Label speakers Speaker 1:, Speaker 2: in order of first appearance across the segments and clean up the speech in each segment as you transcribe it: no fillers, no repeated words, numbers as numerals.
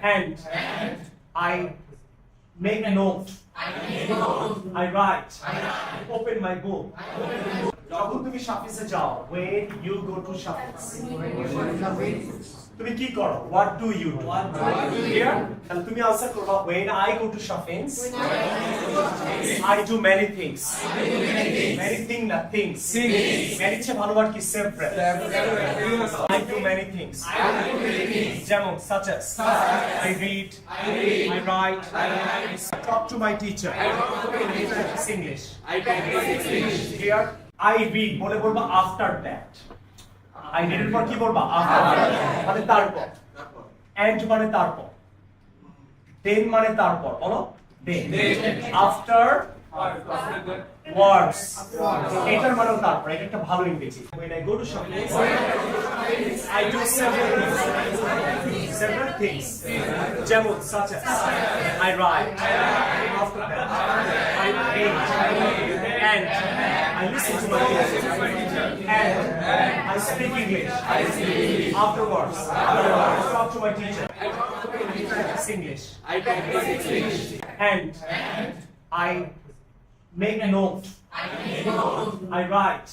Speaker 1: And I make a note. I write. Open my book. যখন তুমি শাফিসে যাও, when you go to Shafiz, তুমি কি করো? What do you do? Here, তাহলে তুমি আনসার করবা when I go to Shafiz, I do many things. Many things না things. Many চেয়ে ভালো word কি several. I do many things. যেমন such as I read, I write, I talk to my teacher. It's English. Here, I read বলে বলবা after that. I read এর পর কি বলবা? After that. মানে তারপর। And মানে তারপর। Then মানে তারপর। বলো? Then. After words. এটার মানেও তারপর। এটা একটা ভালো ইংরেজি। When I go to shopping, I do several things. Several things. যেমন such as I write. After that, I read. And I listen to my teacher. And I speak English. Afterwards, I talk to my teacher. It's English. And I make a note. I write.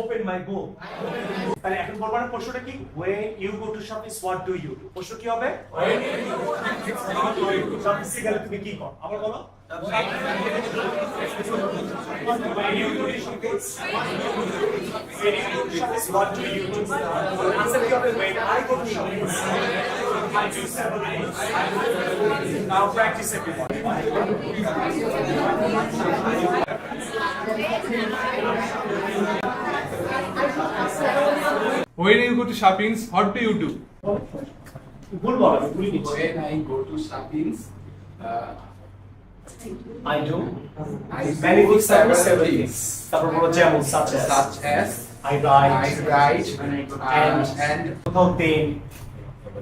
Speaker 1: Open my book. তাহলে এখন বলবো না প্রশ্নটা কি? When you go to Shafiz, what do you do? প্রশ্ন কি হবে? শাফিজে গেলে তুমি কি করো? আবার বলো। When you go to Shafiz, what do you do? Answer কি হবে? When I go to Shafiz, I do several things. Now practice everyone.
Speaker 2: When you go to shoppings, what do you do?
Speaker 1: ভুল বলো, আমি ভুল নিচ্ছি।
Speaker 3: When I go to shoppings,
Speaker 1: I do
Speaker 3: I
Speaker 1: many
Speaker 3: do
Speaker 1: things,
Speaker 3: several
Speaker 1: several
Speaker 3: things.
Speaker 1: things. তারপর বলো যেমন such as I write,
Speaker 3: and
Speaker 1: কোথাও then,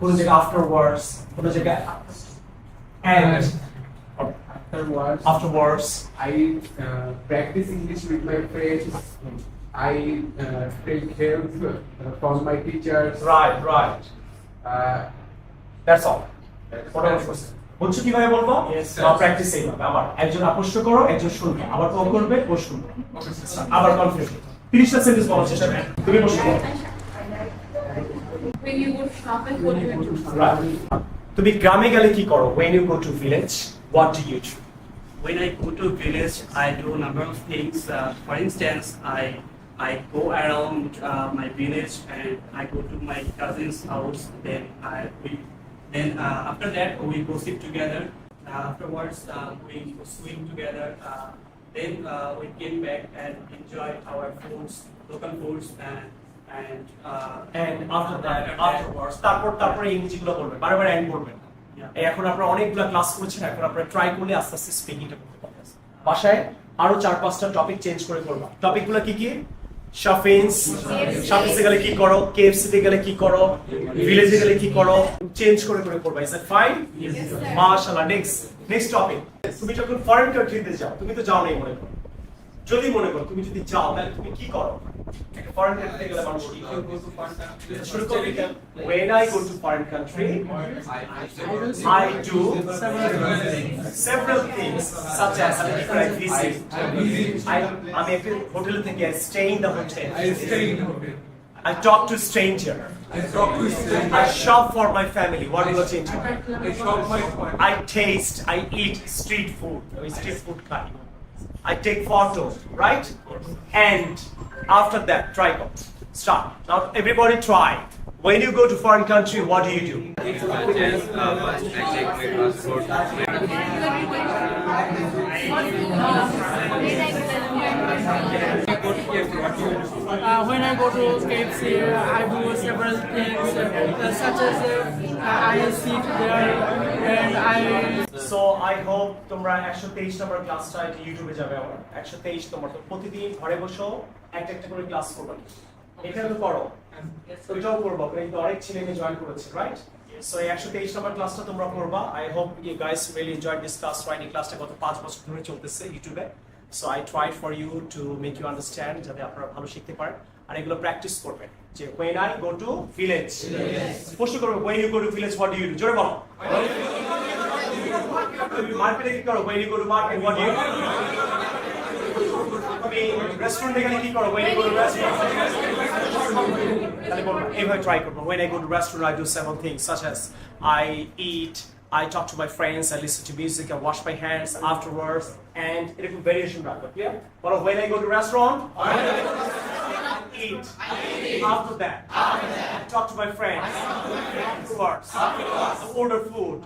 Speaker 1: কোনো জায়গায় afterwards, কোনো জায়গায় and afterwards.
Speaker 3: I practice English with my friends. I take help from my teachers.
Speaker 1: Right. That's all. বুঝছো কিভাবে বলবো? প্র্যাকটিস এইভাবে। আবার একজন প্রশ্ন করো, একজন শুনবে, আবার ও করবে, ও শুনবে, আবার কনফিউজ। 30টা সেন্টেন্স বলার চেষ্টা করো। তুমি প্রশ্ন করো।
Speaker 4: When you go to shopping, what do you do?
Speaker 1: Right. তুমি গ্রামে গেলে কি করো? When you go to village, what do you do?
Speaker 5: When I go to village, I do a number of things. For instance, I go around my village and I go to my cousin's house. Then after that we go sit together. Afterwards we go swim together. Then we came back and enjoy our foods, local foods, and
Speaker 1: after that, afterwards, তারপরে ইংরেজিগুলো বলবেন, বারবার and করবেন না। এই এখন আপনারা অনেকগুলো class করেছেন, এখন আপনারা ট্রাই করলে আস্তে আস্তে স্পিকিংটা করতে পারবেন। বাসায় আরো 4-5টা টপিক চেঞ্জ করে করবা। টপিকগুলো কি কি? শাফিজে গেলে কি করো, কেএফসি তে গেলে কি করো, ভিলেজে গেলে কি করো, চেঞ্জ করে করবা। Is that fine? মাশাআল্লাহ। Next topic. তুমি যখন ফরেন কান্ট্রিতে যাও, তুমি তো যাও নাই মনে করো, যদি মনে করো তুমি যদি যাও তাহলে তুমি কি করো? একটা ফরেন কান্ট্রিতে গেলে মানুষ কি করে? শুরু করবে কেন? When I go to foreign country, I do several things such as I visit. আমি একটা হোটেল থেকে stay in the hotel. I talk to stranger. I shop for my family. What will change? I taste, I eat street food. Street food খাই। I take photo, right? And after that, try go. Start. Now everybody try. When you go to foreign country, what do you do?
Speaker 6: When I go to KFC, I do several things such as I sit there and I.
Speaker 1: So I hope তোমরা 123 নম্বর ক্লাসটা ইউটিউবে যাবে। আমার 123 নম্বর, তো প্রতিদিন ঘরে বসো একটা করে ক্লাস করবে। এটা তো করো, ওইটাও করবো, কিন্তু অনেক ছেলে মেয়ে জয়েন করেছে, রাইট? সো এই 123 নম্বর ক্লাসটা তোমরা করবা। I hope you guys really enjoyed this class, right? এই ক্লাসটা গত 5 বছর ধরে চলতেছে ইউটিউবে। So I tried for you to make you understand, যাতে আপনারা ভালো শিখতে পারেন আর এগুলো প্র্যাকটিস করবেন। যে when I go to village প্রশ্ন করবে when you go to village what do you do জোরে বলো মার্কেটে কি করো when you go to market what do you do তুমি রেস্টুরেন্টে গেলে কি করো when you go to restaurant তাহলে বলবো এইভাবে ট্রাই করবো when I go to restaurant I do several things such as I eat I talk to my friends, I listen to music, I wash my hands afterwards, and এরকম variation রাখবো clear বলো when I go to restaurant I eat after that I talk to my friends afterwards I order food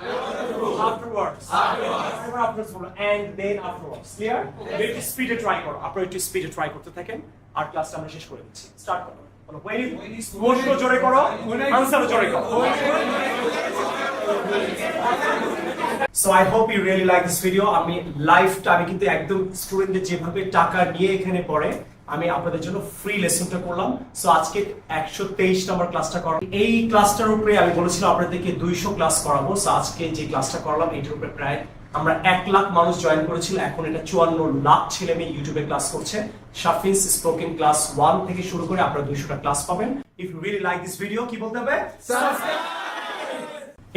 Speaker 1: afterwards and then afterwards clear একটু স্পিডে try করো আপনারা একটু স্পিডে try করতে থাকেন আর ক্লাসটা আমরা শেষ করে দিচ্ছি স্টার্ট করো বলো when you প্রশ্ন জোরে করো আনসার জোরে করো So I hope you really like this video. আমি লাইফটা আমি কিন্তু একদম স্টুডেন্টদের যেভাবে টাকা নিয়ে এখানে পড়ে আমি আপনাদের জন্য ফ্রি লেসনটা করলাম সো আজকে 123 নম্বর ক্লাসটা করাবো এই ক্লাসটার উপরে আমি বলেছিলাম আপনাদেরকে 200 ক্লাস করাবো সো আজকে যে ক্লাসটা করলাম এটার উপরে প্রায় আমরা 1 লাখ মানুষ জয়েন করেছিল এখন এটা 54 লাখ ছেলে মেয়ে ইউটিউবে ক্লাস করছে শাফিনস স্পোকেন ক্লাস 1 থেকে শুরু করে আপনারা 200টা ক্লাস পাবেন if you really like this video কি বলতে হবে সাবস্ক্রাইব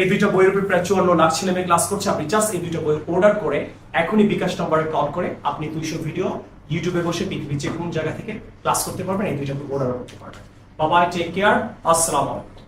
Speaker 1: এই দুইটা বইয়ের উপর প্রায় 54 লাখ ছেলে মেয়ে ক্লাস করছে আপনি জাস্ট এই দুইটা বই অর্ডার করে এখনই বিকাশ নম্বরে কল করে আপনি 200 ভিডিও ইউটিউবে বসে পৃথিবীর যে কোন জায়গা থেকে ক্লাস করতে পারবেন এই দুইটা বই অর্ডার করতে পারবেন বাই বাই টেক কেয়ার আসসালামু আলাইকুম